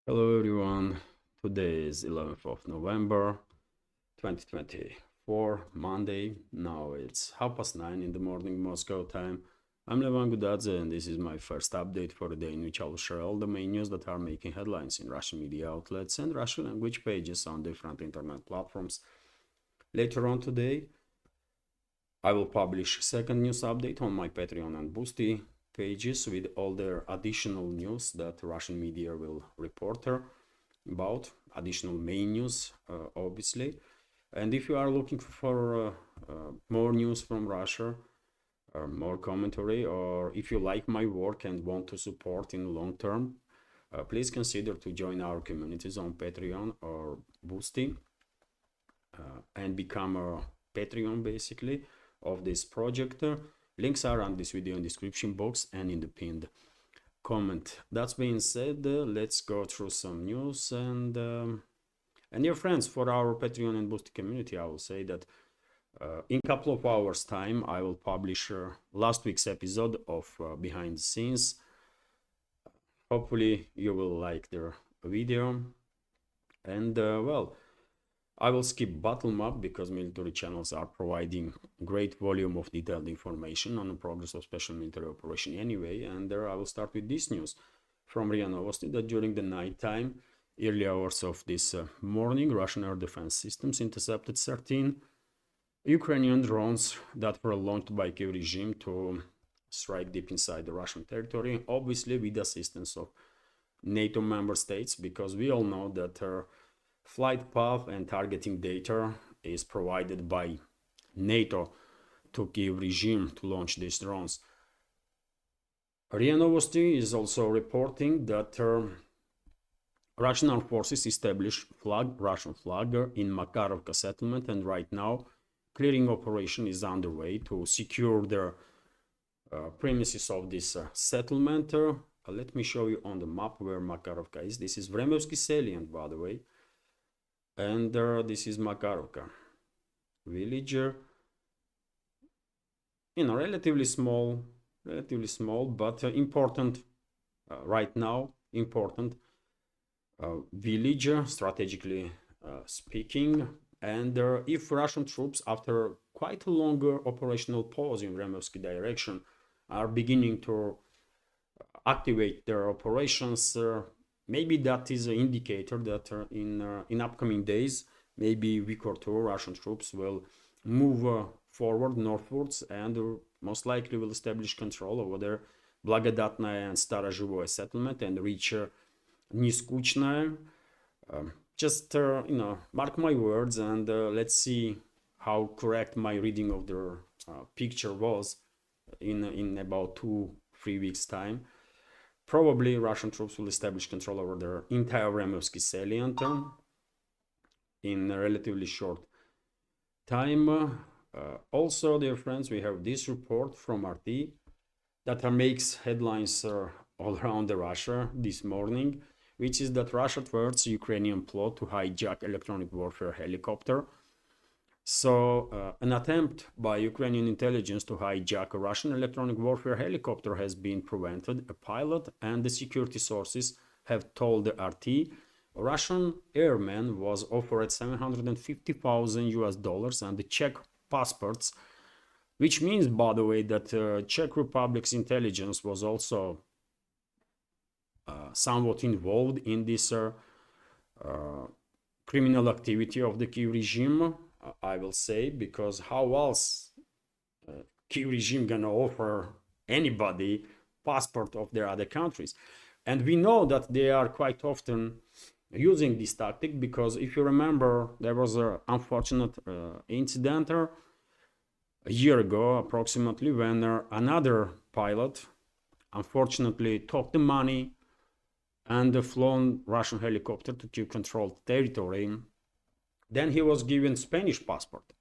Hello everyone, today is 11th of November 2024, Monday. Now it's 9:30 in the morning Moscow time. I'm Levan Gudadze and this is my first update for the day in which I will share all the main news that are making headlines in Russian media outlets and Russian language pages on different internet platforms. Later on today, I will publish a second news update on my Patreon and Boosty pages with all the additional news that Russian media will report about, additional main news, obviously. And if you are looking for more news from Russia, more commentary, or if you like my work and want to support in long term, please consider to join our communities on Patreon or Boosty and become a Patreon basically of this project. Links are on this video in description box and in the pinned comment. That being said, let's go through some news and dear friends, for our Patreon and Boosty community, I will say that in a couple of hours time I will publish last week's episode of Behind the Scenes. Hopefully you will like the video, and well, I will skip battle map because military channels are providing great volume of detailed information on the progress of special military operation anyway, and there I will start with this news from RIA Novosti that during the night time, early hours of this morning, Russian air defense systems intercepted 13 Ukrainian drones that were launched by Kiev regime to strike deep inside the Russian territory, obviously with the assistance of NATO member states, because we all know that flight path and targeting data is provided by NATO to Kiev regime to launch these drones. RIA Novosti is also reporting that Russian armed forces established Russian flag in Makarovka settlement, and right now clearing operation is underway to secure the premises of this settlement. Let me show you on the map where Makarovka is. This is Vremevsky salient, by the way. And this is Makarovka village, relatively small, but important right now, important village, strategically speaking. And if Russian troops, after quite a longer operational pause in Vremevsky direction, are beginning to activate their operations, maybe that is an indicator that in upcoming days, maybe a week or two, Russian troops will move forward northwards and most likely will establish control over their Благодатная and Старозhivое settlement and reach Neskучная. Just mark my words and let's see how correct my reading of the picture was in about 2-3 weeks time. Probably Russian troops will establish control over their entire Vremevsky salient in a relatively short time. Also, dear friends, we have this report from RT that makes headlines all around Russia this morning, which is that Russia thwarts Ukrainian plot to hijack electronic warfare helicopter. So an attempt by Ukrainian intelligence to hijack a Russian electronic warfare helicopter has been prevented. A pilot and the security sources have told the RT a Russian airman was offered $750,000 and the Czech passports, which means, by the way, that Czech Republic's intelligence was also somewhat involved in this criminal activity of the Kiev regime. I will say, because how else Kiev regime gonna offer anybody passport of their other countries? And we know that they are quite often using this tactic, because if you remember, there was an unfortunate incident a year ago approximately when another pilot unfortunately took the money and flown Russian helicopter to Kiev controlled territory. Then he was given Spanish passport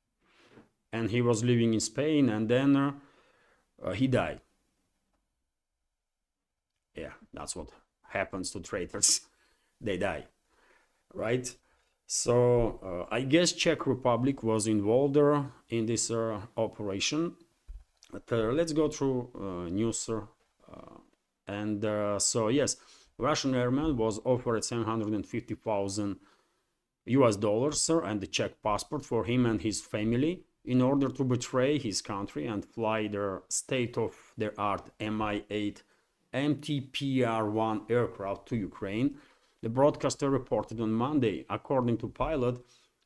and he was living in Spain, and then he died. Yeah, that's what happens to traitors. They die, right? So I guess Czech Republic was involved in this operation. But let's go through news. So yes, Russian airman was offered 750,000 US dollars, sir, and a Czech passport for him and his family in order to betray his country and fly their state-of-the-art Mi-8 MTPR-1 aircraft to Ukraine. The broadcaster reported on Monday. According to pilot,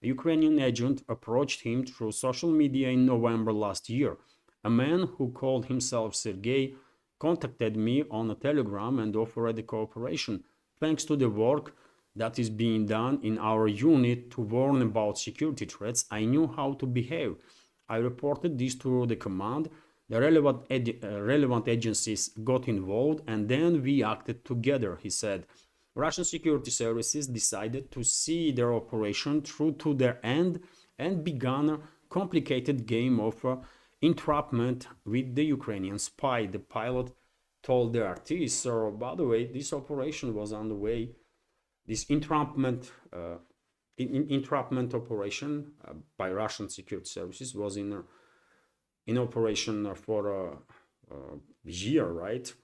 a Ukrainian agent approached him through social media in November last year. A man who called himself Sergei contacted me on a telegram and offered a cooperation. Thanks to the work that is being done in our unit to warn about security threats, I knew how to behave. I reported this to the command. The relevant agencies got involved, and then we acted together, he said. Russian security services decided to see their operation through to their end and began a complicated game of entrapment with the Ukrainian spy, the pilot told the RT. So, by the way, this operation was underway. This entrapment operation by Russian security services was in operation for a year, right?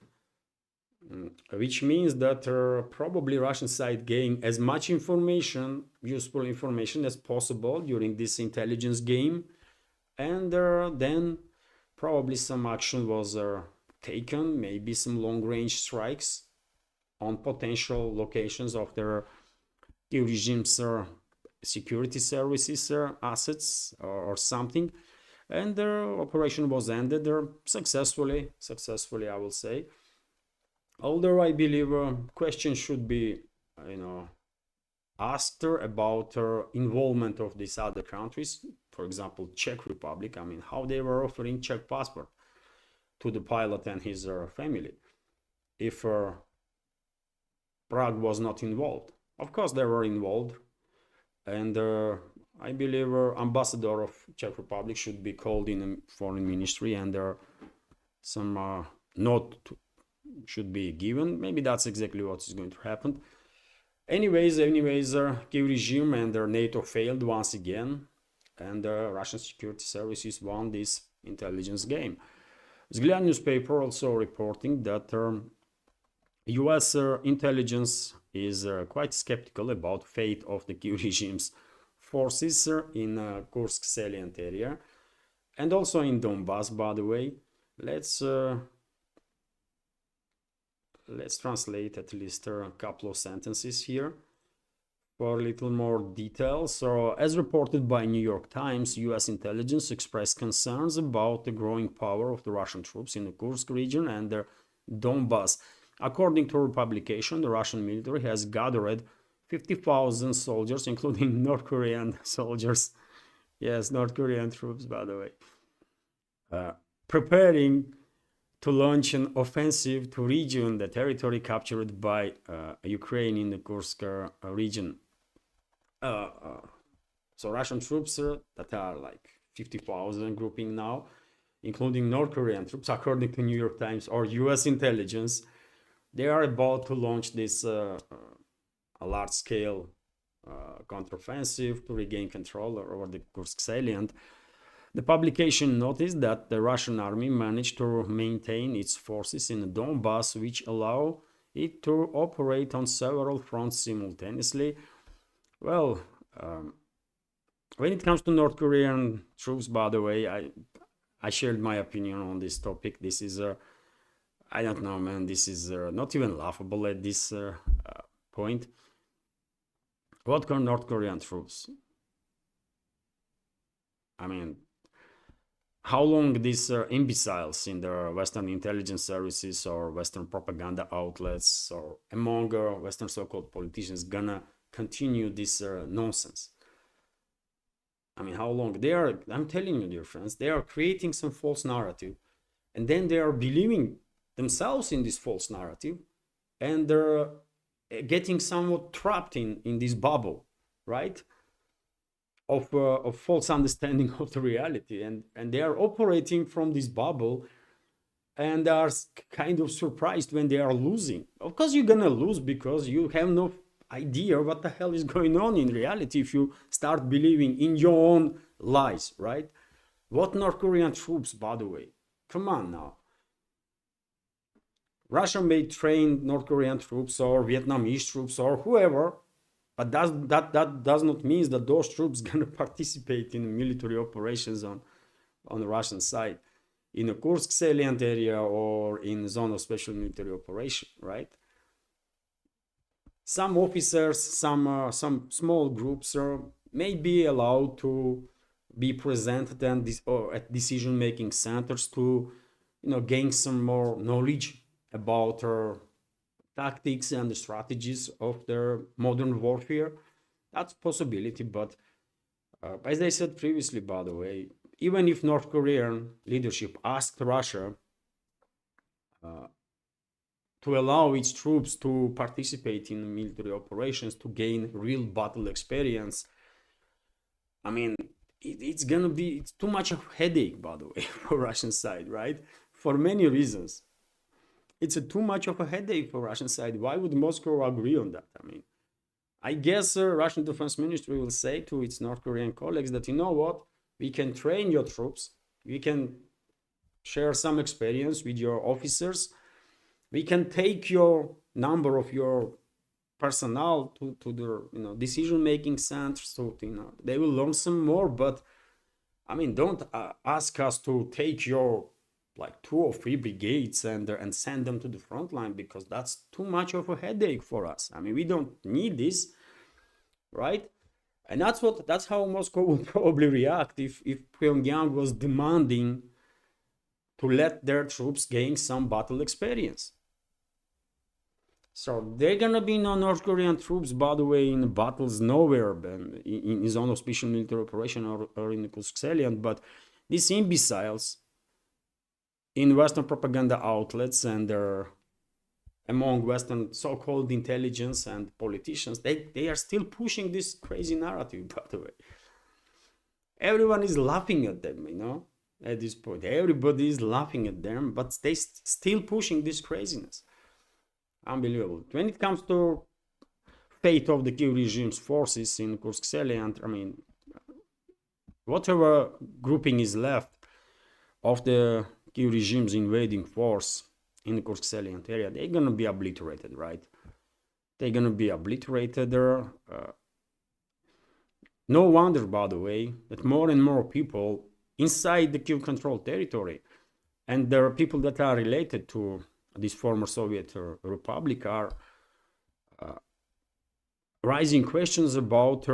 Which means that probably Russian side gained as much information, useful information as possible during this intelligence game, and then probably some action was taken, maybe some long-range strikes on potential locations of their regime's security services assets or something, and their operation was ended successfully, I will say. Although I believe questions should be, asked about involvement of these other countries, for example, Czech Republic. I mean, how they were offering Czech passport to the pilot and his family, if Prague was not involved. Of course, they were involved, and I believe ambassador of Czech Republic should be called in the foreign ministry, and some note should be given. Maybe that's exactly what is going to happen. Anyways, Kiev regime and their NATO failed once again, and Russian security services won this intelligence game. Vzгляд newspaper also reporting that US intelligence is quite skeptical about fate of the Kiev regime's forces in Kursk salient area, and also in Donbas, by the way. Let's translate at least a couple of sentences here for a little more detail. So, as reported by New York Times, US intelligence expressed concerns about the growing power of the Russian troops in the Kursk region and the Donbas. According to a publication, the Russian military has gathered 50,000 soldiers, including North Korean soldiers. Yes, North Korean troops, by the way. Preparing to launch an offensive to region the territory captured by Ukraine in the Kursk region. So Russian troops that are like 50,000 grouping now, including North Korean troops, according to New York Times or US intelligence, they are about to launch this a large-scale counteroffensive to regain control over the Kursk salient. The publication noticed that the Russian army managed to maintain its forces in Donbas, which allow it to operate on several fronts simultaneously. Well, when it comes to North Korean troops, by the way, I shared my opinion on this topic. This is I don't know, man. This is not even laughable at this point. What are North Korean troops? I mean, how long these imbeciles in the Western intelligence services or Western propaganda outlets or among Western so-called politicians gonna continue this nonsense? I mean, how long? I'm telling you, dear friends, they are creating some false narrative, and then they are believing themselves in this false narrative, and they're getting somewhat trapped in this bubble, right? Of false understanding of the reality, and they are operating from this bubble and are kind of surprised when they are losing. Of course you're gonna lose because you have no idea what the hell is going on in reality if you start believing in your own lies, right? What North Korean troops, by the way? Come on now. Russia may train North Korean troops or Vietnamese troops or whoever, but that does not mean that those troops gonna participate in military operations on the Russian side, in a Kursk salient area or in zone of special military operation, right? Some officers, some small groups may be allowed to be presented or at decision-making centers to, gain some more knowledge about tactics and the strategies of their modern warfare. That's a possibility, but as I said previously, by the way, even if North Korean leadership asked Russia to allow its troops to participate in military operations to gain real battle experience, I mean, it's too much of a headache, by the way, for Russian side, right? For many reasons. It's too much of a headache for Russian side. Why would Moscow agree on that? I mean, I guess Russian Defense Ministry will say to its North Korean colleagues that, you know what, we can train your troops, we can share some experience with your officers, we can take your number of your personnel to the decision-making centers, so they will learn some more. But I mean, don't ask us to take your like 2 or 3 brigades and send them to the front line, because that's too much of a headache for us. I mean, we don't need this, right? And that's how Moscow would probably react if Pyongyang was demanding to let their troops gain some battle experience. So there are gonna be no North Korean troops, by the way, in battles nowhere in zone of special military operation or in the Kursk salient, but these imbeciles in Western propaganda outlets and among Western so-called intelligence and politicians, they are still pushing this crazy narrative, by the way. Everyone is laughing at them, at this point. Everybody is laughing at them, but they still pushing this craziness. Unbelievable. When it comes to fate of the Kiev regime's forces in Kursk salient, I mean, whatever grouping is left of the Kiev regime's invading force in the Kursk salient area, they're gonna be obliterated, right? They're gonna be obliterated there. No wonder, by the way, that more and more people inside the Kiev controlled territory, and there are people that are related to this former Soviet republic, are raising questions about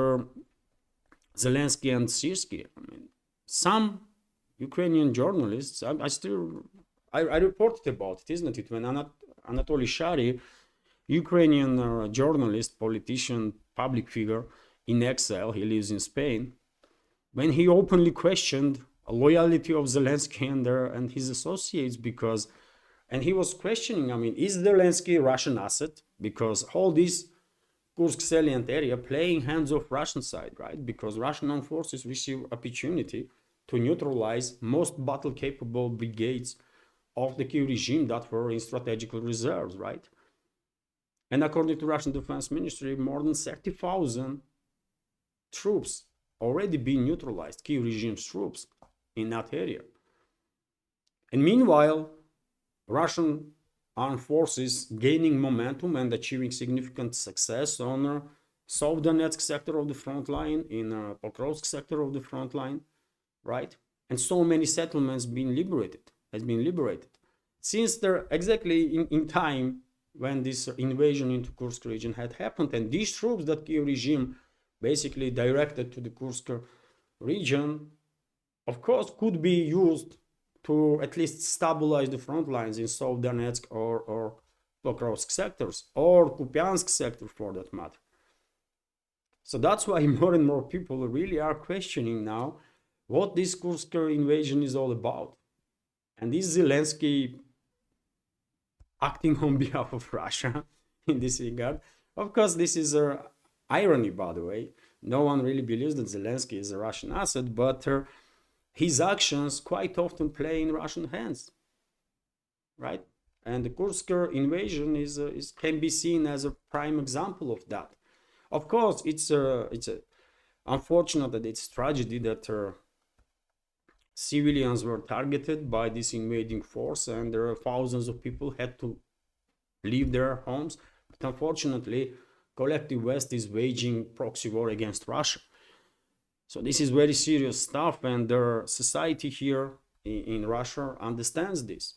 Zelensky and Syrsky. I mean, some Ukrainian journalists, I reported about it, isn't it? When Anatoly Shary, Ukrainian journalist, politician, public figure in exile, he lives in Spain, when he openly questioned loyalty of Zelensky and his associates, and he was questioning, I mean, is Zelensky a Russian asset? Because all this Kursk salient area playing hands of Russian side, right? Because Russian armed forces receive opportunity to neutralize most battle-capable brigades of the Kiev regime that were in strategical reserves, right? And according to Russian Defense Ministry, more than 30,000 troops already been neutralized, Kiev regime's troops in that area. And meanwhile, Russian armed forces gaining momentum and achieving significant success on South Donetsk sector of the front line, in Pokrovsk sector of the front line, right? And so many settlements has been liberated. Since they're exactly in time when this invasion into Kursk region had happened, and these troops that Kiev regime basically directed to the Kursk region, of course, could be used to at least stabilize the front lines in South Donetsk or Pokrovsk sectors, or Kupiansk sector for that matter. So that's why more and more people really are questioning now what this Kursk invasion is all about. And is Zelensky acting on behalf of Russia in this regard? Of course, this is an irony, by the way. No one really believes that Zelensky is a Russian asset, but his actions quite often play in Russian hands, right? And the Kursk invasion can be seen as a prime example of that. Of course, it's unfortunate that it's tragedy that civilians were targeted by this invading force, and there are thousands of people had to leave their homes. But unfortunately, collective West is waging proxy war against Russia. So this is very serious stuff, and their society here in Russia understands this.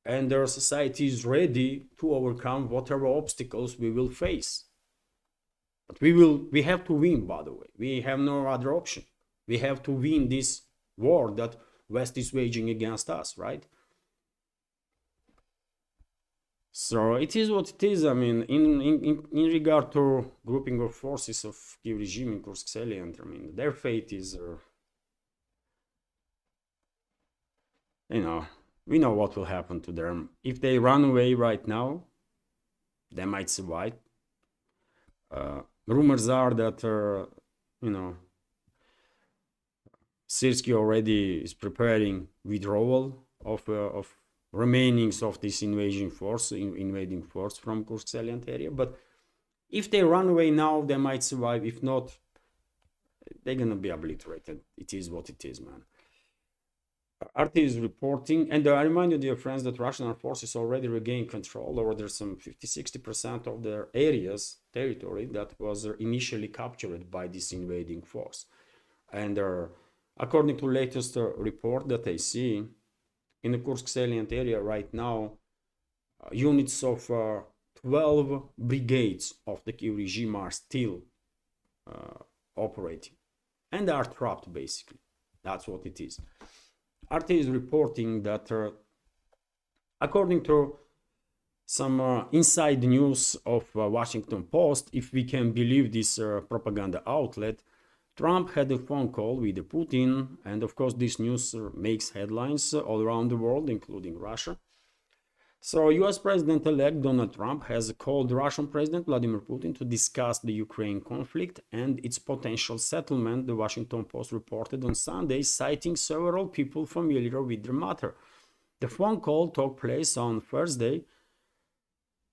And their society is ready to overcome whatever obstacles we will face. But we have to win, by the way. We have no other option. We have to win this war that West is waging against us, right? So it is what it is. I mean, in regard to grouping of forces of Kiev regime in Kursk salient, I mean, their fate is, you know, we know what will happen to them. If they run away right now, they might survive. Rumors are that, you know, Syrskyi already is preparing withdrawal of remainings of this invading force from Kursk salient area. But if they run away now, they might survive. If not, they're gonna be obliterated. It is what it is, man. RT is reporting, and I remind you, dear friends, that Russian armed forces already regained control over some 50-60% of their areas, territory that was initially captured by this invading force. And according to latest report that I see, in the Kursk salient area right now, units of 12 brigades of the Kiev regime are still operating, and they are trapped, basically. That's what it is. RT is reporting that, according to some inside news of Washington Post, if we can believe this propaganda outlet, Trump had a phone call with Putin, and of course this news makes headlines all around the world, including Russia. So US President-elect Donald Trump has called Russian President Vladimir Putin to discuss the Ukraine conflict and its potential settlement, the Washington Post reported on Sunday, citing several people familiar with the matter. The phone call took place on Thursday.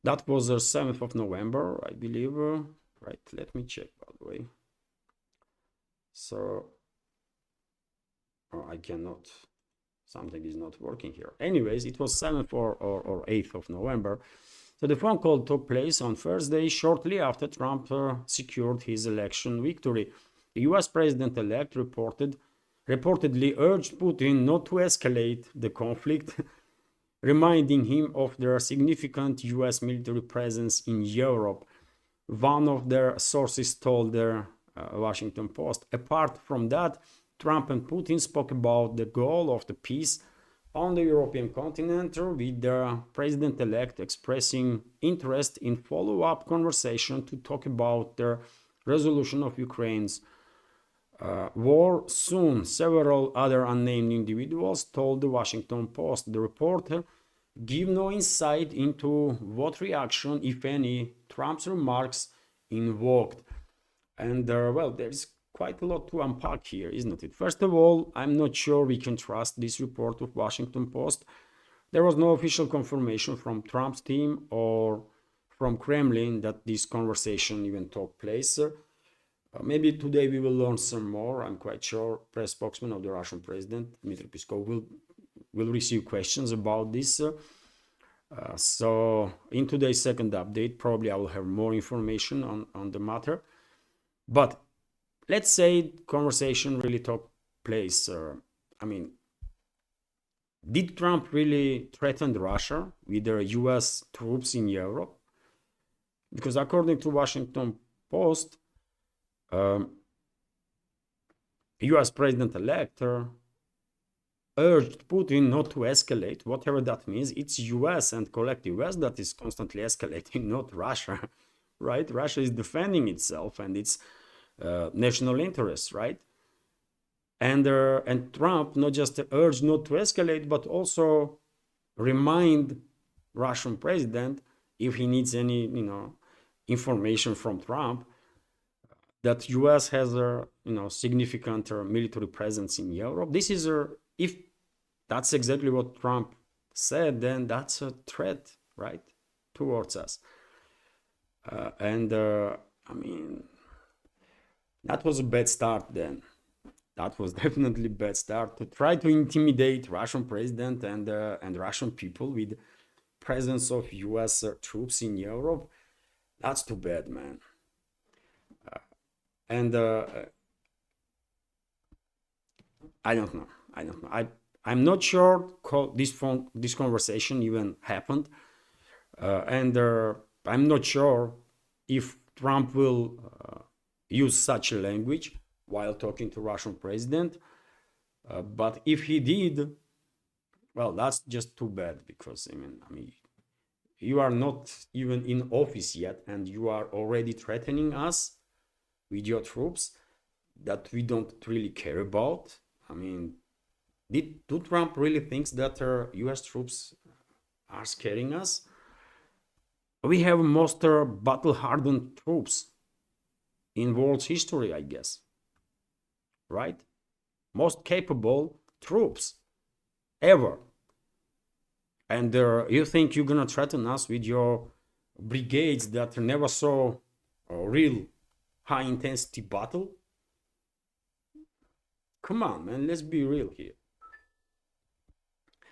That was the 7th of November, I believe. Right, let me check, by the way. So, I cannot, something is not working here. Anyways, it was 7th or 8th of November. So the phone call took place on Thursday, shortly after Trump secured his election victory. The US president-elect reportedly urged Putin not to escalate the conflict, reminding him of their significant US military presence in Europe. One of their sources told the Washington Post. Apart from that, Trump and Putin spoke about the goal of the peace on the European continent, with the president-elect expressing interest in follow-up conversation to talk about the resolution of Ukraine's war soon. Several other unnamed individuals told the Washington Post. The reporter gave no insight into what reaction, if any, Trump's remarks invoked. And well, there's quite a lot to unpack here, isn't it? First of all, I'm not sure we can trust this report of Washington Post. There was no official confirmation from Trump's team or from Kremlin that this conversation even took place. Maybe today we will learn some more. I'm quite sure press spokesman of the Russian president, Dmitry Peskov, will receive questions about this. So in today's second update, probably I will have more information on the matter. But let's say conversation really took place. I mean, did Trump really threaten Russia with the US troops in Europe? Because according to Washington Post, US President-elect urged Putin not to escalate, whatever that means. It's US and collective West that is constantly escalating, not Russia, right? Russia is defending itself and its national interests, right? And Trump not just urged not to escalate, but also remind Russian president, if he needs any, information from Trump, that US has a, significant military presence in Europe. This is if that's exactly what Trump said, then that's a threat, right, towards us. I mean, that was a bad start then. That was definitely a bad start to try to intimidate Russian president and Russian people with presence of US troops in Europe, that's too bad, man. And I don't know. I'm not sure this conversation even happened, and I'm not sure if Trump will use such a language while talking to Russian president. But if he did, well, that's just too bad, because I mean, you are not even in office yet, and you are already threatening us with your troops that we don't really care about. I mean, do Trump really thinks that U.S. troops are scaring us? We have most battle-hardened troops in world's history, I guess, right? Most capable troops ever. And you think you're gonna threaten us with your brigades that never saw a real high-intensity battle? Come on, man, let's be real here.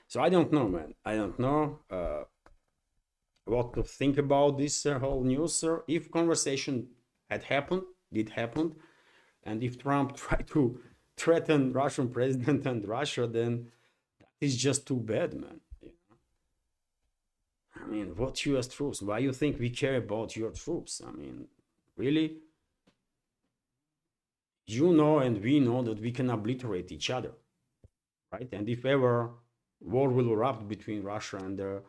So I don't know, man. I don't know what to think about this whole news. If conversation did happen, and if Trump tried to threaten Russian president and Russia, then that is just too bad, man. I mean, what U.S. troops? Why you think we care about your troops? I mean, really? You know and we know that we can obliterate each other, right? And if ever war will erupt between Russia and the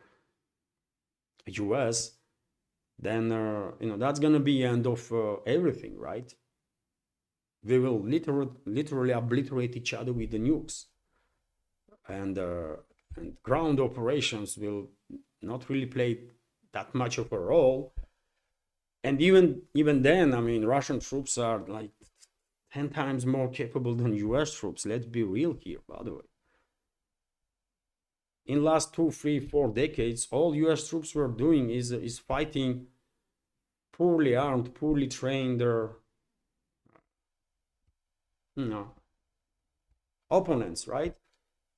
US, then that's gonna be the end of everything, right? We will literally obliterate each other with the nukes, and ground operations will not really play that much of a role. And even then, I mean, Russian troops are like 10 times more capable than US troops. Let's be real here, by the way. In last 2, 3, 4 decades, all US troops were doing is fighting poorly armed, poorly trained opponents, right?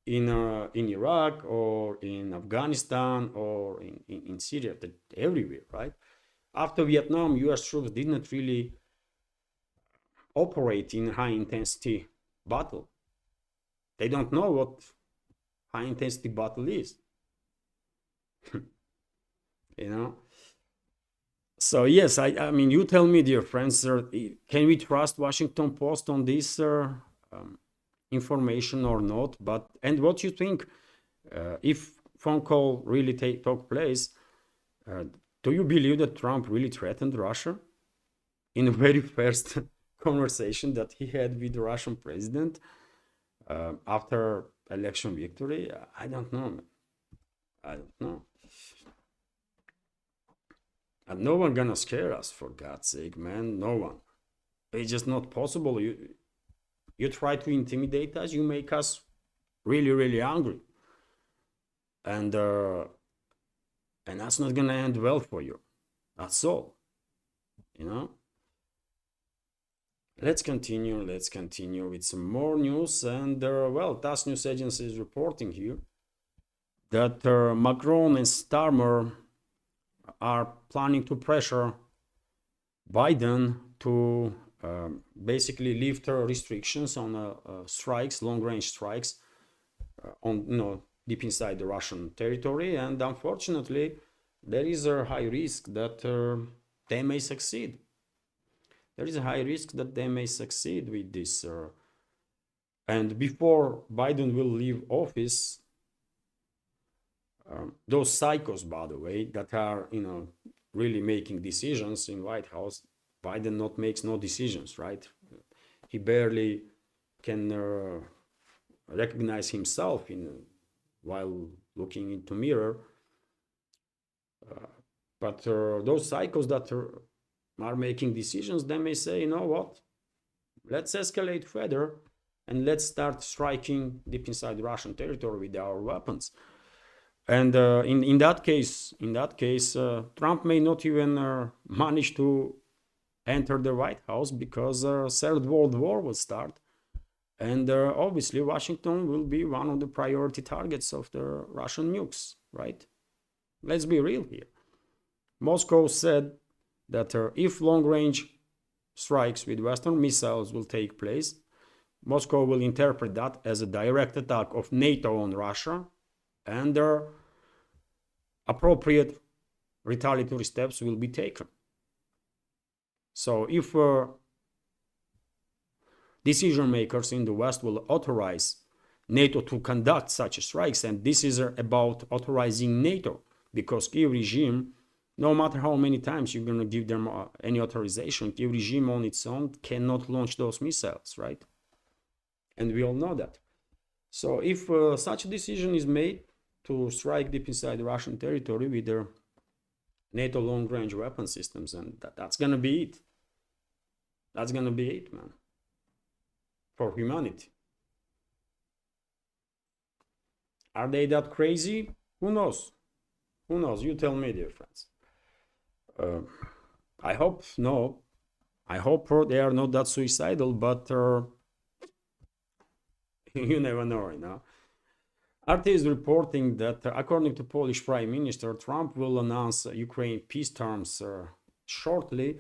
In Iraq or in Afghanistan or in Syria, everywhere, right? After Vietnam, US troops did not really operate in high intensity battle. They don't know what high intensity battle is. So yes, I mean, you tell me, dear friends, can we trust Washington Post on this information or not? And what you think, if phone call really took place, do you believe that Trump really threatened Russia in the very first conversation that he had with the Russian president after election victory? I don't know, man. I don't know. And no one gonna scare us, for God's sake, man. No one. It's just not possible. You try to intimidate us, you make us really, really angry. And that's not gonna end well for you. That's all. Let's continue with some more news. And well, TASS News Agency is reporting here that Macron and Starmer are planning to pressure Biden to basically lift restrictions on strikes, long-range strikes, on deep inside the Russian territory. And unfortunately, there is a high risk that they may succeed. There is a high risk that they may succeed with this. And before Biden will leave office, those psychos, by the way, that are really making decisions in White House, Biden makes no decisions, right? He barely can recognize himself while looking into mirror. But those psychos that are making decisions, they may say, you know what? Let's escalate further and let's start striking deep inside Russian territory with our weapons. And in that case, Trump may not even manage to enter the White House, because Third World War will start, and obviously Washington will be one of the priority targets of the Russian nukes, right? let's be real here. Moscow said that if long-range strikes with Western missiles will take place, Moscow will interpret that as a direct attack of NATO on Russia, and their appropriate retaliatory steps will be taken. So if decision makers in the West will authorize NATO to conduct such strikes, and this is about authorizing NATO, because Kiev regime, no matter how many times you're going to give them any authorization, Kiev regime on its own cannot launch those missiles, right? And we all know that. So if such a decision is made to strike deep inside Russian territory with their NATO long-range weapon systems, and that's going to be it. That's going to be it, man. For humanity. Are they that crazy? Who knows? Who knows? You tell me, dear friends. I hope no. I hope they are not that suicidal, but you never know, you know. RT is reporting that according to Polish Prime Minister, Trump will announce Ukraine peace terms shortly.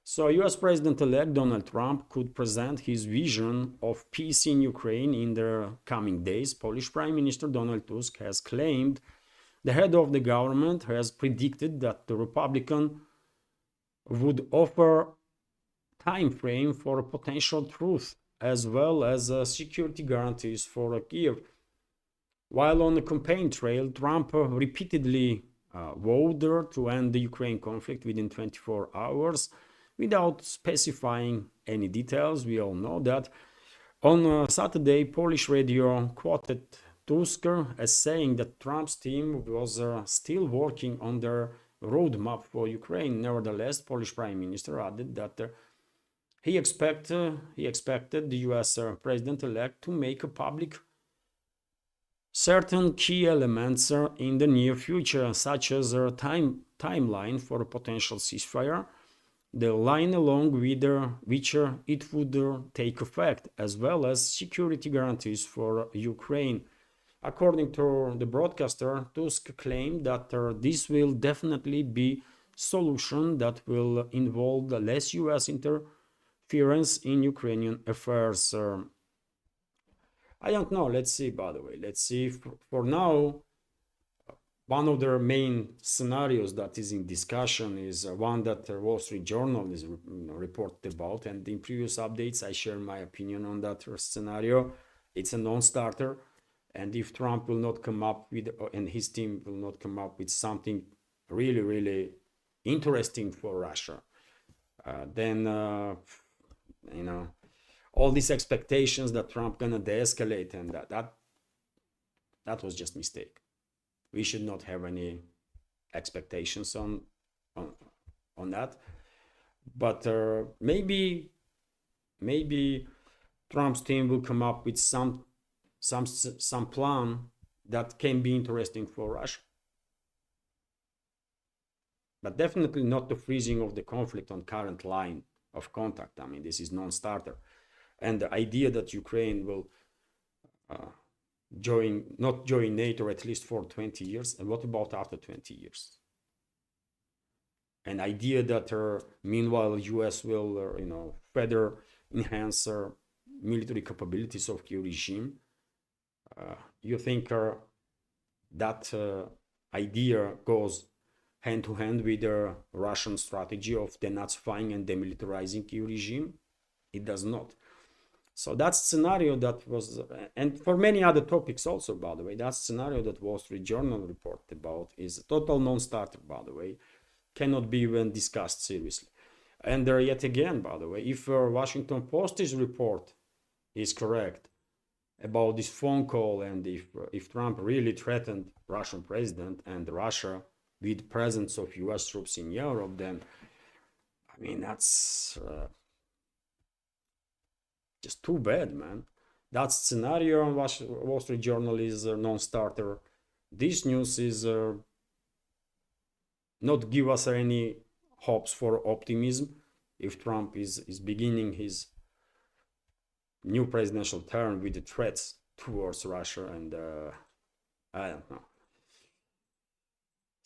So US President-elect Donald Trump could present his vision of peace in Ukraine in the coming days. Polish Prime Minister Donald Tusk has claimed the head of the government has predicted that the Republican would offer time frame for a potential truce as well as security guarantees for Kiev. While on the campaign trail, Trump repeatedly vowed to end the Ukraine conflict within 24 hours without specifying any details. We all know that. On Saturday, Polish radio quoted Tusk as saying that Trump's team was still working on their roadmap for Ukraine. Nevertheless, Polish Prime Minister added that he expected the US President-elect to make a public certain key elements in the near future, such as a timeline for a potential ceasefire, the line along with which it would take effect, as well as security guarantees for Ukraine. According to the broadcaster, Tusk claimed that this will definitely be a solution that will involve less US interference in Ukrainian affairs. I don't know. Let's see, by the way. Let's see. For now, one of the main scenarios that is in discussion is one that the Wall Street Journal is reported about. And in previous updates, I share my opinion on that scenario. It's a non-starter. And if Trump will not come up with, and his team will not come up with something really, really interesting for Russia, then, you know, all these expectations that Trump gonna de-escalate, and that was just mistake. We should not have any expectations on that. But maybe Trump's team will come up with some plan that can be interesting for Russia. But definitely not the freezing of the conflict on current line of contact. I mean, this is non-starter. And the idea that Ukraine will not join NATO at least for 20 years, and what about after 20 years? An idea that meanwhile US will further enhance military capabilities of Kiev regime. You think that idea goes hand to hand with the Russian strategy of denazifying and demilitarizing Kiev regime? It does not. So that scenario that was, and for many other topics also, by the way, that scenario that Wall Street Journal reported about is a total non-starter, by the way, cannot be even discussed seriously. And yet again, by the way, if Washington Post's report is correct about this phone call, and if Trump really threatened Russian president and Russia with presence of US troops in Europe, then, I mean, that's just too bad, man. That scenario on Wall Street Journal is a non-starter. This news is not give us any hopes for optimism if Trump is beginning his new presidential term with the threats towards Russia, and I don't know.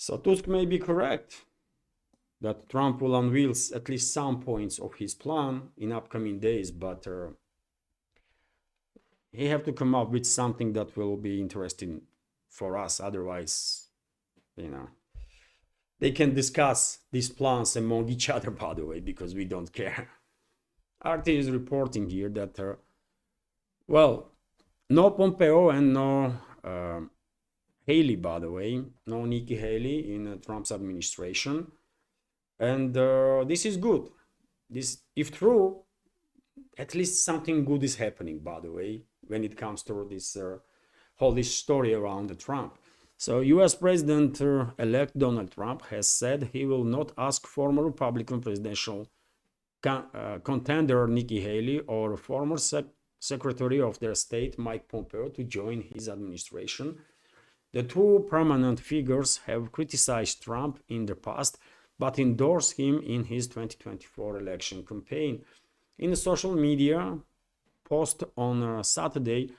So Tusk may be correct that Trump will unveil at least some points of his plan in upcoming days, but he have to come up with something that will be interesting for us. Otherwise, they can discuss these plans among each other, by the way, because we don't care. RT is reporting here that, no Pompeo and no Haley, by the way, no Nikki Haley in Trump's administration. And this is good. This, if true, at least something good is happening, by the way, when it comes to this whole this story around Trump. So US President-elect Donald Trump has said he will not ask former Republican presidential contender Nikki Haley or former Secretary of their State Mike Pompeo to join his administration. The two prominent figures have criticized Trump in the past, but endorsed him in his 2024 election campaign. In a social media post on Saturday,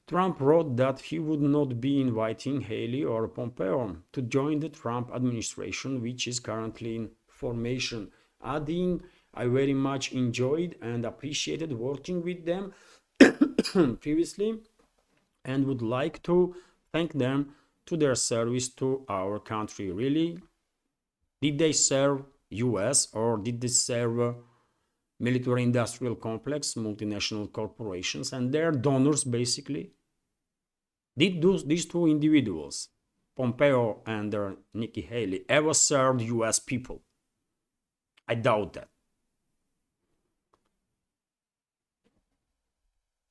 Trump wrote that he would not be inviting Haley or Pompeo to join the Trump administration, which is currently in formation, adding, "I very much enjoyed and appreciated working with them previously and would like to thank them to their service to our country." Really? Did they serve US or did they serve military industrial complex, multinational corporations and their donors basically? Did these two individuals, Pompeo and Nikki Haley, ever served US people? I doubt that.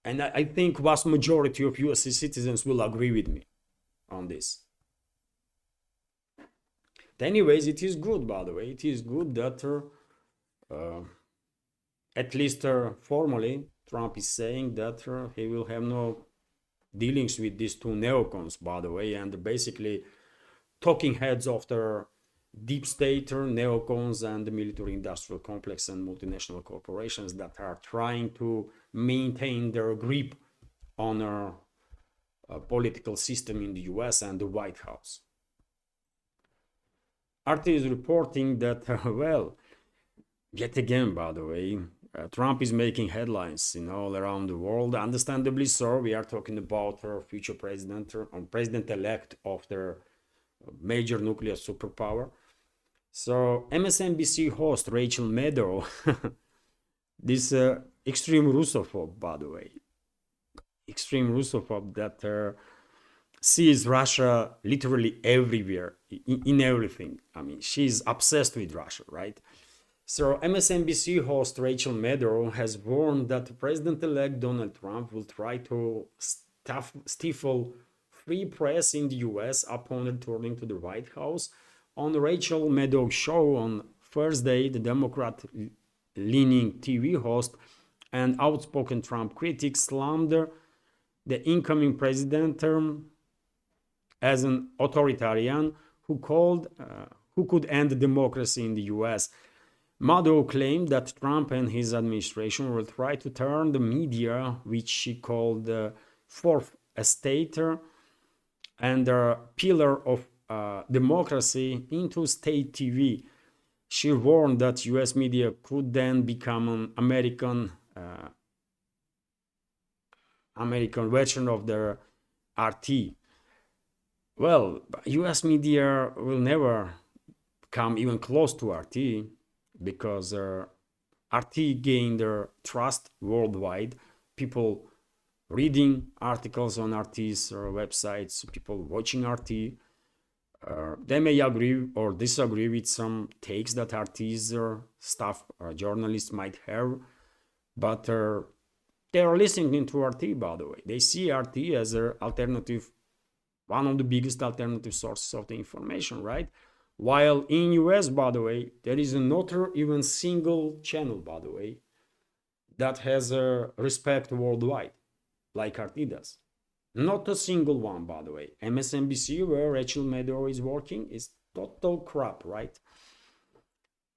And I think vast majority of US citizens will agree with me on this. Anyways, it is good, by the way. It is good that at least formally Trump is saying that he will have no dealings with these two neocons, by the way, and basically talking heads of the deep state neocons and the military industrial complex and multinational corporations that are trying to maintain their grip on our political system in the US and the White House. RT is reporting that, yet again, by the way, Trump is making headlines all around the world. Understandably so. We are talking about our future president or president-elect of the major nuclear superpower. So MSNBC host Rachel Maddow, this extreme Russophobe, by the way, extreme Russophobe that sees Russia literally everywhere, in everything. I mean, she's obsessed with Russia, right? So MSNBC host Rachel Maddow has warned that President-elect Donald Trump will try to stifle free press in the US upon returning to the White House. On Rachel Maddow's show on Thursday, the Democrat-leaning TV host and outspoken Trump critic slammed the incoming president as an authoritarian who could end democracy in the US. Maddow claimed that Trump and his administration will try to turn the media, which she called the fourth estate and a pillar of democracy, into state TV. She warned that US media could then become an American version of the RT. Well, US media will never come even close to RT because RT gained their trust worldwide. People reading articles on RT's websites, people watching RT. They may agree or disagree with some takes that RT's staff journalists might have, but they are listening to RT, by the way. They see RT as an alternative, one of the biggest alternative sources of the information, right? While in US, by the way, there is not even single channel, by the way, that has respect worldwide, like RT does. Not a single one, by the way. MSNBC, where Rachel Maddow is working, is total crap, right?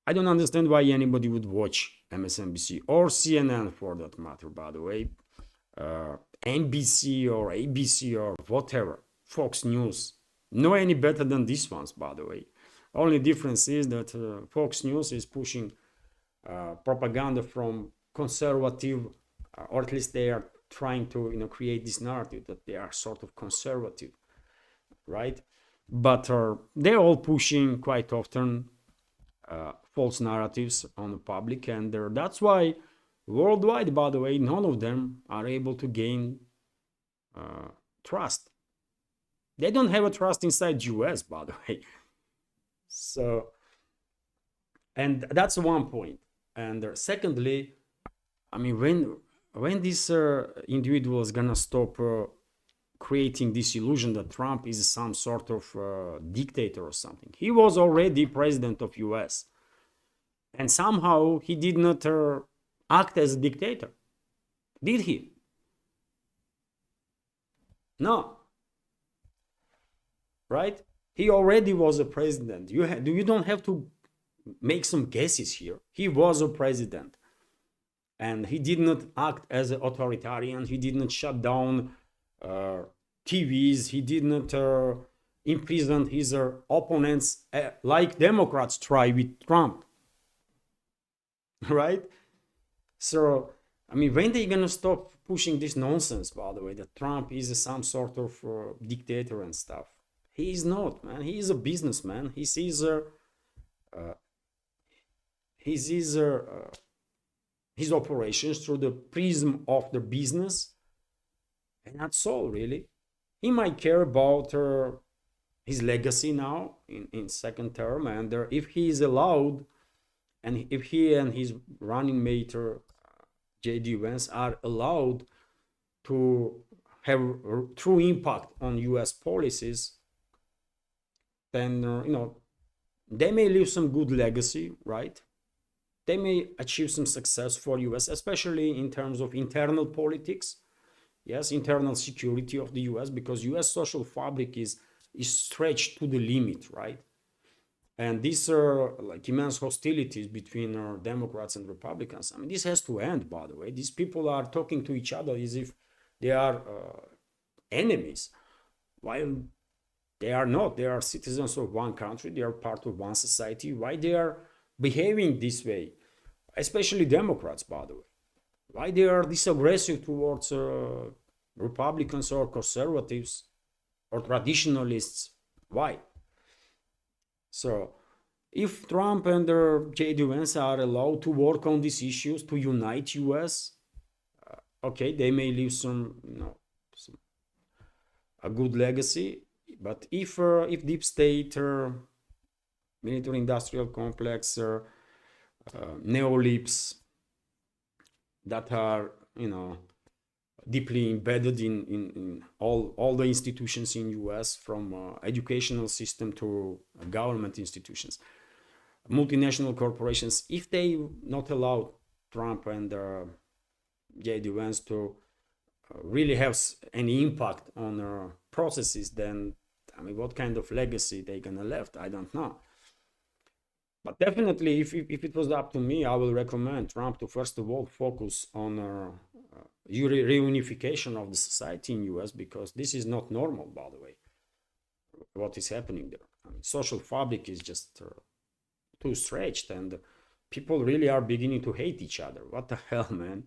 I don't understand why anybody would watch MSNBC or CNN for that matter, by the way. NBC or ABC or whatever, Fox News, No any better than these ones, by the way. Only difference is that Fox News is pushing propaganda from conservative, or at least they are trying to create this narrative that they are sort of conservative, right? But they're all pushing quite often false narratives on the public, and that's why worldwide, by the way, none of them are able to gain trust. They don't have a trust inside US, by the way. So, and that's one point. And secondly, I mean, when this individual is gonna stop creating this illusion that Trump is some sort of dictator or something? He was already president of US, and somehow he did not act as a dictator, did he? No, right? He already was a president. You don't have to make some guesses here. He was a president, and he did not act as an authoritarian. He did not shut down TVs. He did not imprison his opponents like Democrats try with Trump, right? So, I mean, when they gonna stop pushing this nonsense, by the way, that Trump is some sort of dictator and stuff? He is not, man. He is a businessman. He sees his operations through the prism of the business, and that's all really. He might care about his legacy now in second term, and if he is allowed, and if he and his running mate J.D. Vance are allowed to have true impact on U.S. policies, then they may leave some good legacy, right? They may achieve some success for US, especially in terms of internal politics, yes, internal security of the US, because US social fabric is stretched to the limit, right? And these are like immense hostilities between Democrats and Republicans. I mean, this has to end, by the way. These people are talking to each other as if they are enemies, while they are not. They are citizens of one country. They are part of one society. Why they are behaving this way, especially Democrats, by the way? Why they are this aggressive towards Republicans or conservatives or traditionalists? Why? So, if Trump and J.D. Vance are allowed to work on these issues to unite U.S., okay, they may leave a good legacy. But if deep state, military-industrial complex, neolibs that are deeply embedded in all the institutions in US, from educational system to government institutions, multinational corporations, if they not allow Trump and J.D. Vance to really have any impact on processes, then I mean, what kind of legacy they gonna left? I don't know. But definitely, if it was up to me, I will recommend Trump to first of all focus on reunification of the society in US, because this is not normal, by the way, what is happening there. I mean, social fabric is just too stretched, and people really are beginning to hate each other. What the hell, man?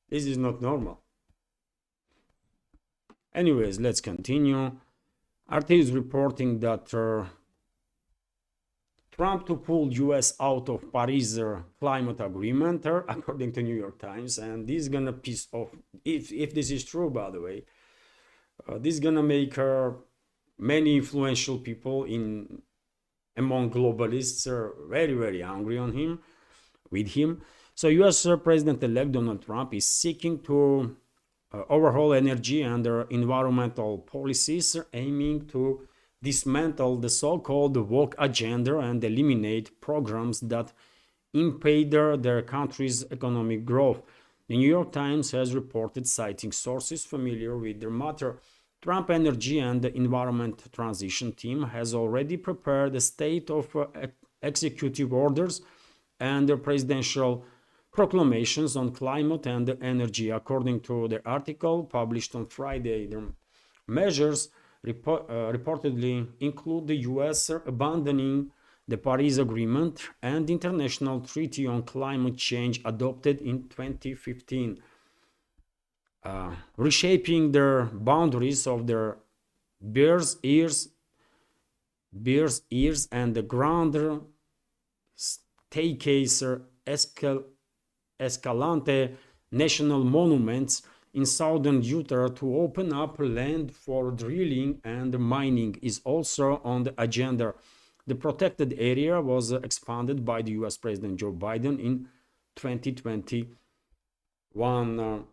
This is not normal. Anyways, let's continue. RT is reporting that Trump to pull US out of Paris climate agreement, according to New York Times, and this is gonna piss off, if this is true, by the way, this is gonna make many influential people among globalists very, very angry with him. So US President-elect Donald Trump is seeking to overhaul energy and environmental policies, aiming to dismantle the so-called woke agenda and eliminate programs that impede their country's economic growth. The New York Times has reported, citing sources familiar with the matter, Trump Energy and the Environment Transition Team has already prepared a state of executive orders and presidential proclamations on climate and energy. According to the article published on Friday, the measures reportedly include the US abandoning the Paris Agreement and the International Treaty on Climate Change adopted in 2015, reshaping their boundaries of their bears' ears and the grander staircase Escalante national monuments in southern Utah to open up land for drilling and mining is also on the agenda. The protected area was expanded by the US President Joe Biden in 2021.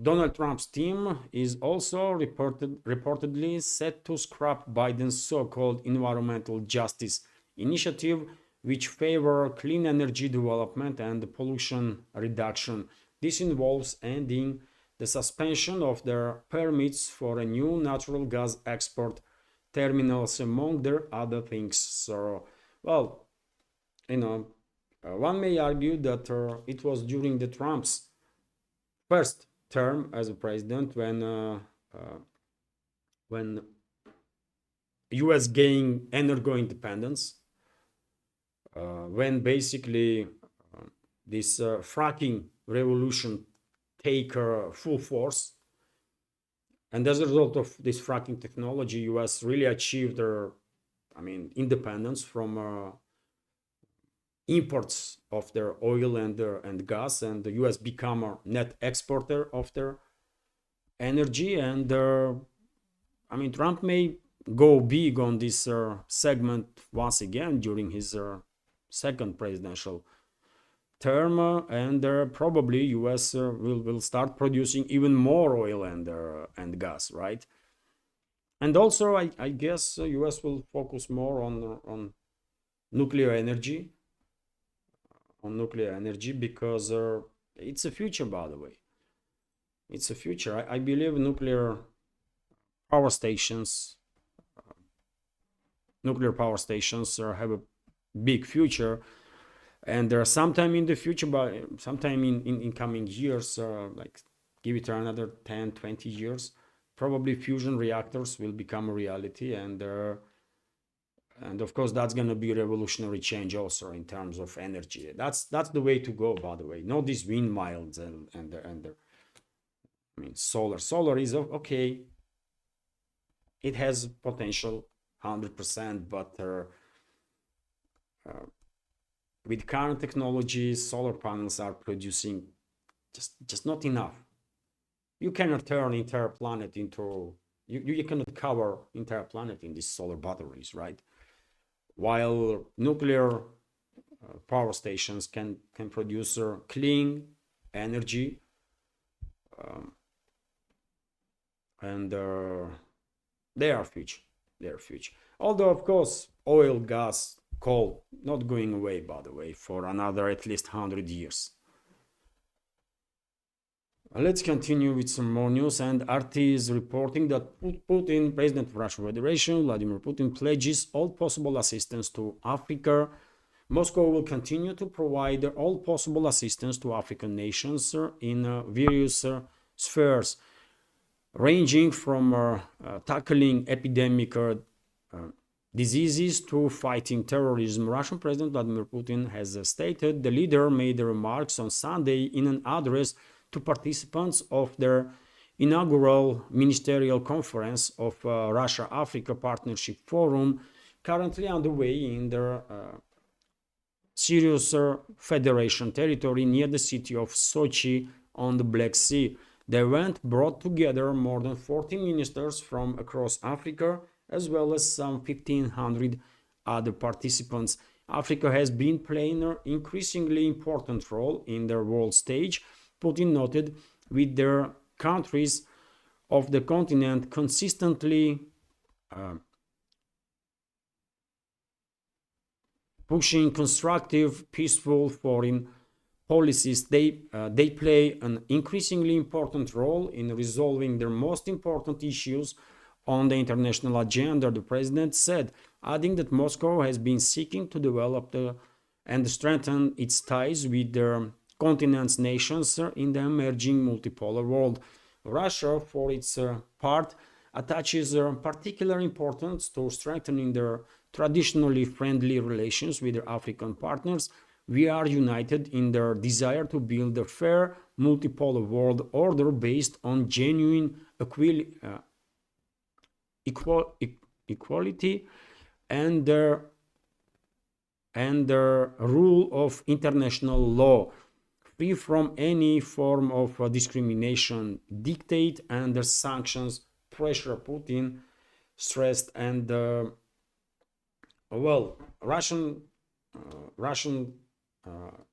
Donald Trump's team is also reportedly set to scrap Biden's so-called environmental justice initiative, which favor clean energy development and pollution reduction. This involves ending the suspension of their permits for a new natural gas export terminals, among their other things. So, well, one may argue that it was during the Trump's first term as a president when US gained energy independence, when basically this fracking revolution take full force, and as a result of this fracking technology, US really achieved their independence from imports of their oil and gas, and the US become a net exporter of their energy. And Trump may go big on this segment once again during his second presidential term, and probably US will start producing even more oil and gas, right? And also I guess US will focus more on nuclear energy, because it's a future, by the way. It's a future. I believe nuclear power stations have a big future, and there are sometime in the future, but sometime in coming years, like give it another 10-20 years, probably fusion reactors will become a reality, and of course that's going to be a revolutionary change also in terms of energy. That's the way to go, by the way. Not these windmills and solar is okay, it has potential 100%, but with current technologies, solar panels are producing just not enough. You cannot turn entire planet into you cannot cover entire planet in these solar batteries, right? While nuclear power stations can produce clean energy, and they are future. Although of course oil, gas, coal not going away, by the way, for another at least 100 years. Let's continue with some more news. And RT is reporting that Putin, President of Russian Federation, Vladimir Putin, pledges all possible assistance to Africa. Moscow will continue to provide all possible assistance to African nations in various spheres, ranging from tackling epidemic diseases to fighting terrorism. Russian President Vladimir Putin has stated. The leader made the remarks on Sunday in an address to participants of their inaugural ministerial conference of Russia-Africa Partnership Forum, currently underway in their Sirius Federation territory near the city of Sochi on the Black Sea. The event brought together more than 40 ministers from across Africa, as well as some 1,500 other participants. Africa has been playing an increasingly important role in the world stage, Putin noted, with their countries of the continent consistently pushing constructive, peaceful foreign policies. They play an increasingly important role in resolving their most important issues on the international agenda, the president said, adding that Moscow has been seeking to develop and strengthen its ties with their continent's nations in the emerging multipolar world. Russia, for its part, attaches particular importance to strengthening their traditionally friendly relations with their African partners. We are united in their desire to build a fair multipolar world order based on genuine equality and the rule of international law, free from any form of discrimination, dictate, and the sanctions pressure Putin stressed. And well, Russian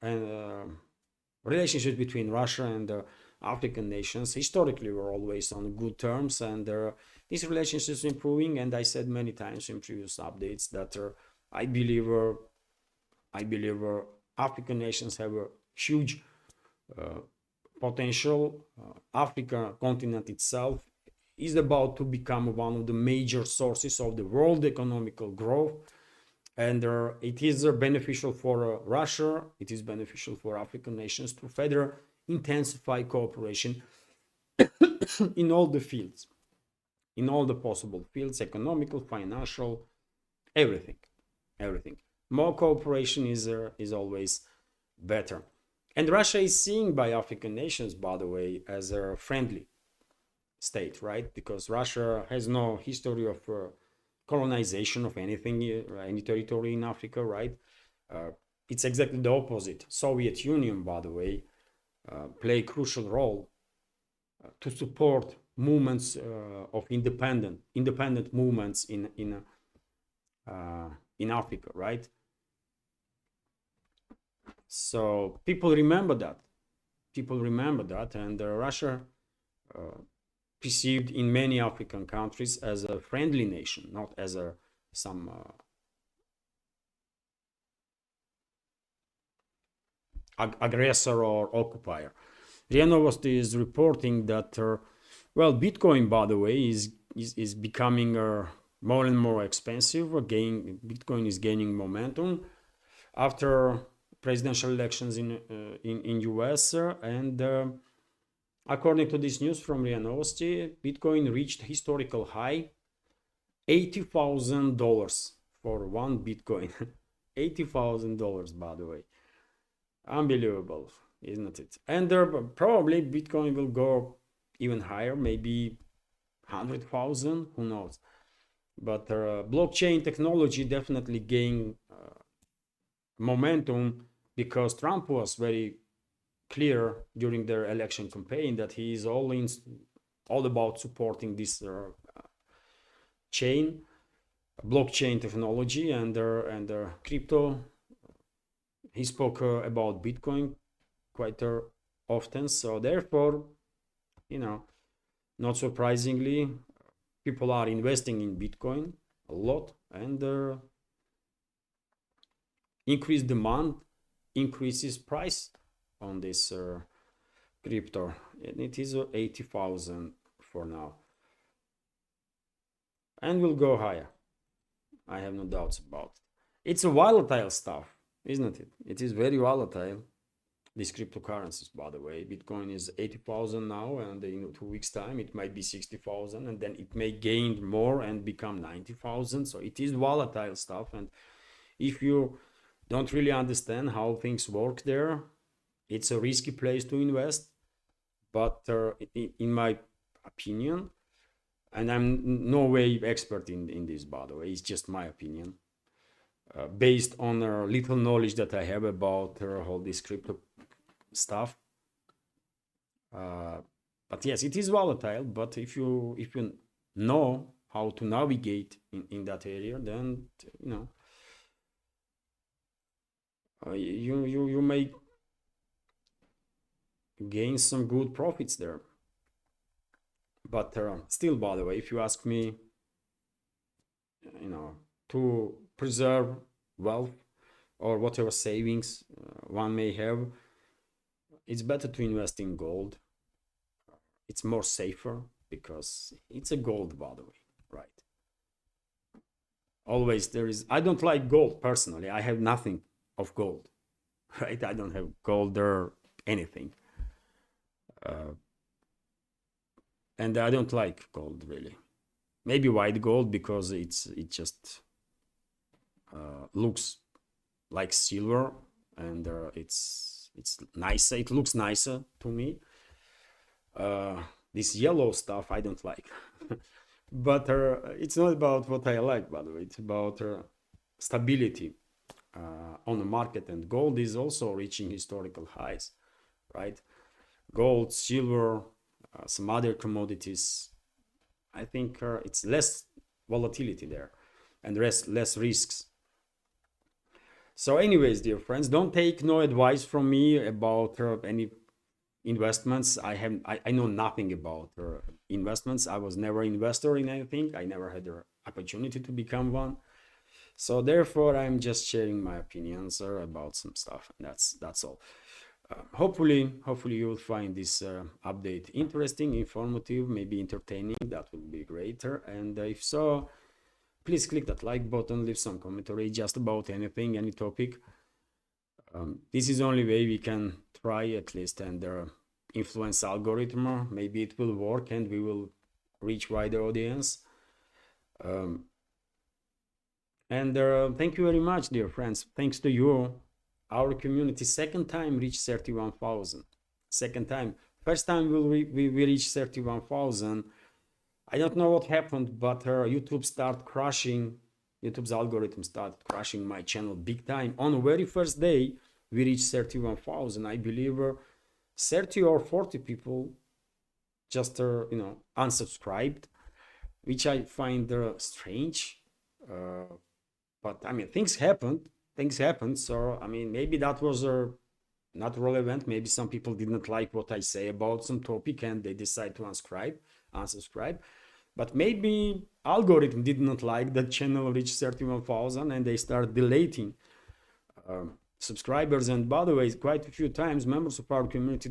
and relationships between Russia and African nations historically were always on good terms, and these relationships improving. And I said many times in previous updates that I believe African nations have a huge potential. Africa continent itself is about to become one of the major sources of the world economical growth, and it is beneficial for Russia, it is beneficial for African nations to further intensify cooperation in all the fields, in all the possible fields, economical, financial, everything. More cooperation is always better. And Russia is seen by African nations, by the way, as a friendly state, right? Because Russia has no history of colonization of anything, any territory in Africa, right? It's exactly the opposite. Soviet Union, by the way, play a crucial role to support movements of independent movements in Africa, right? So people remember that. And Russia perceived in many African countries as a friendly nation, not as some aggressor or occupier. RIA Novosti is reporting that, well, Bitcoin, by the way, is becoming more and more expensive. Again, Bitcoin is gaining momentum after presidential elections in US, and according to this news from RIA Novosti, Bitcoin reached historical high, $80,000 for one Bitcoin. $80,000, by the way. Unbelievable, isn't it? And probably Bitcoin will go even higher, maybe 100,000, who knows? But blockchain technology definitely gained momentum because Trump was very clear during their election campaign that he is all about supporting this blockchain technology and crypto. He spoke about Bitcoin quite often, so therefore, not surprisingly, people are investing in Bitcoin a lot, and increased demand increases price on this crypto, and it is 80,000 for now, and will go higher. I have no doubts about it. It's a volatile stuff, isn't it? It is very volatile, these cryptocurrencies, by the way. Bitcoin is 80,000 now, and in 2 weeks time it might be 60,000, and then it may gain more and become 90,000. So it is volatile stuff, and if you don't really understand how things work there, it's a risky place to invest. But in my opinion, and I'm no way expert in this, by the way, it's just my opinion, based on little knowledge that I have about all this crypto stuff. But yes, it is volatile. But if you know how to navigate in that area, then you may gain some good profits there. But still, by the way, if you ask me, to preserve wealth or whatever savings one may have, it's better to invest in gold. It's more safer because it's a gold, by the way, right? Always I don't like gold personally. I have nothing of gold, right? I don't have gold or anything. And I don't like gold, really. maybe white gold because it just looks like silver, and it's nicer. It looks nicer to me. This yellow stuff I don't like. But it's not about what I like, by the way. It's about stability on the market, and gold is also reaching historical highs, right? Gold, silver, some other commodities. I think it's less volatility there and less risks. So anyways, dear friends, don't take no advice from me about any investments. I know nothing about investments. I was never investor in anything. I never had the opportunity to become one. So therefore, I'm just sharing my opinions about some stuff. And that's all. Hopefully you will find this update interesting, informative, maybe entertaining. That would be greater. And if so, please click that like button, leave some commentary just about anything, any topic. This is the only way we can try at least and influence algorithm. Maybe it will work and we will reach wider audience. Thank you very much, dear friends. Thanks to you, our community second time reached 31,000. Second time. First time we reached 31,000. I don't know what happened, but YouTube's algorithm started crashing my channel big time. On the very first day, we reached 31,000. I believe 30 or 40 people just unsubscribed, which I find strange. But I mean, things happened. So I mean, maybe that was not relevant. Maybe some people didn't like what I say about some topic and they decide to unsubscribe. But maybe algorithm did not like that channel reached 31,000 and they start deleting subscribers. And by the way, quite a few times members of our community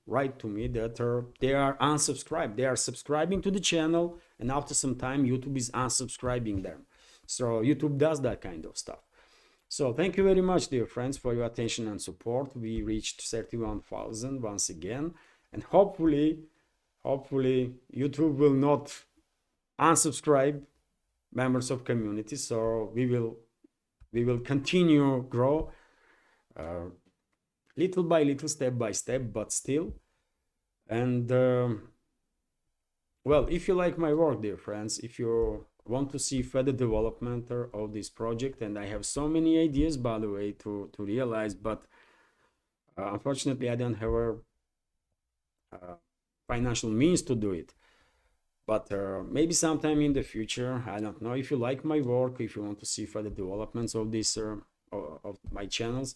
write to me that they are unsubscribed. They are subscribing to the channel and after some time YouTube is unsubscribing them. So YouTube does that kind of stuff. So thank you very much, dear friends, for your attention and support. We reached 31,000 once again, and hopefully YouTube will not unsubscribe members of community. So we will continue grow little by little, step by step, but still. And well, if you like my work, dear friends, if you want to see further development of this project, and I have so many ideas, by the way, to realize, but unfortunately I don't have a financial means to do it. But maybe sometime in the future, I don't know. If you like my work, if you want to see further developments of this of my channels,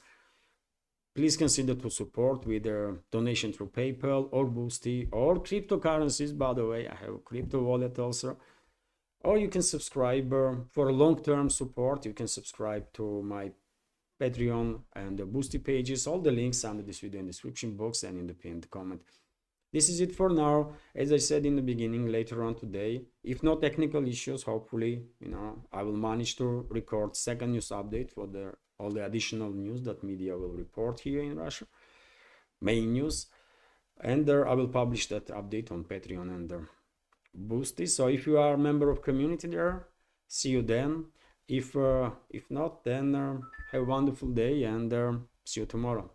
please consider to support with a donation through PayPal or Boosty or cryptocurrencies. By the way, I have a crypto wallet also. Or you can subscribe for long-term support. You can subscribe to my Patreon and the Boosty pages. All the links under this video in the description box and in the pinned comment. This is it for now. As I said in the beginning, later on today, if no technical issues, hopefully, I will manage to record second news update for all the additional news that media will report here in Russia, main news, and I will publish that update on Patreon and Boosty. So if you are a member of community there, see you then. If not, then have a wonderful day and see you tomorrow.